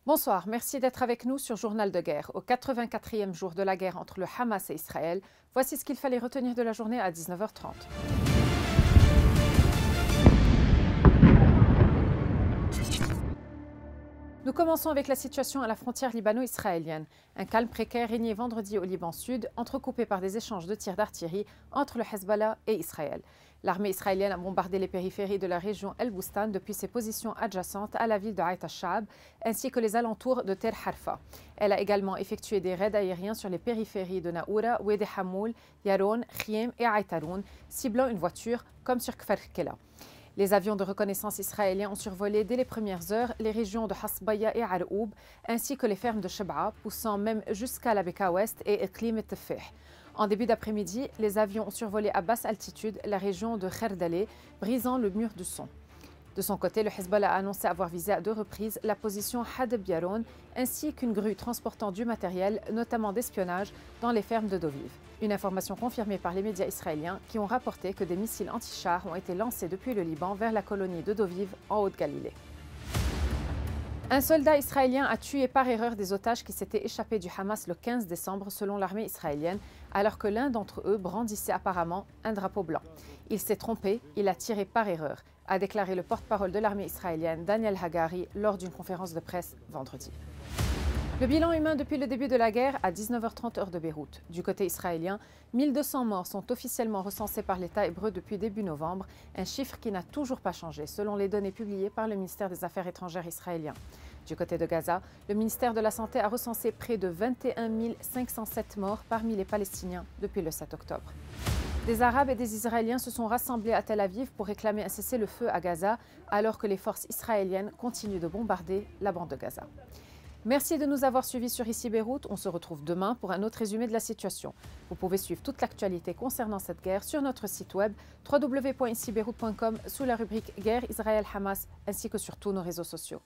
Bonsoir, merci d'être avec nous sur Journal de guerre. Au 84e jour de la guerre entre le Hamas et Israël, voici ce qu'il fallait retenir de la journée à 19h30. Nous commençons avec la situation à la frontière libano-israélienne. Un calme précaire régnait vendredi au Liban Sud, entrecoupé par des échanges de tirs d'artillerie entre le Hezbollah et Israël. L'armée israélienne a bombardé les périphéries de la région El Boustan depuis ses positions adjacentes à la ville de Aït al-Shab, ainsi que les alentours de Tel Harfa. Elle a également effectué des raids aériens sur les périphéries de Naoura, Oued Hamoul, Yaron, Khiem et Aït Haroun, ciblant une voiture comme sur Kfar Kela. Les avions de reconnaissance israéliens ont survolé dès les premières heures les régions de Hasbaya et Aroub, ainsi que les fermes de Sheb'a, poussant même jusqu'à la Beka Ouest et Eklim et Tefih. En début d'après-midi, les avions ont survolé à basse altitude la région de Kherdaleh, brisant le mur du son. De son côté, le Hezbollah a annoncé avoir visé à 2 reprises la position Hadeb Yaron, ainsi qu'une grue transportant du matériel, notamment d'espionnage, dans les fermes de Doviv. Une information confirmée par les médias israéliens qui ont rapporté que des missiles anti-chars ont été lancés depuis le Liban vers la colonie de Doviv en Haute-Galilée. Un soldat israélien a tué par erreur des otages qui s'étaient échappés du Hamas le 15 décembre selon l'armée israélienne, alors que l'un d'entre eux brandissait apparemment un drapeau blanc. Il s'est trompé, il a tiré par erreur, a déclaré le porte-parole de l'armée israélienne Daniel Hagari lors d'une conférence de presse vendredi. Le bilan humain depuis le début de la guerre à 19h30 heure de Beyrouth. Du côté israélien, 1200 morts sont officiellement recensés par l'État hébreu depuis début novembre, un chiffre qui n'a toujours pas changé selon les données publiées par le ministère des Affaires étrangères israélien. Du côté de Gaza, le ministère de la Santé a recensé près de 21 507 morts parmi les Palestiniens depuis le 7 octobre. Des Arabes et des Israéliens se sont rassemblés à Tel Aviv pour réclamer un cessez-le-feu à Gaza, alors que les forces israéliennes continuent de bombarder la bande de Gaza. Merci de nous avoir suivis sur Ici Beyrouth. On se retrouve demain pour un autre résumé de la situation. Vous pouvez suivre toute l'actualité concernant cette guerre sur notre site web www.icibeyrouth.com sous la rubrique Guerre Israël-Hamas ainsi que sur tous nos réseaux sociaux.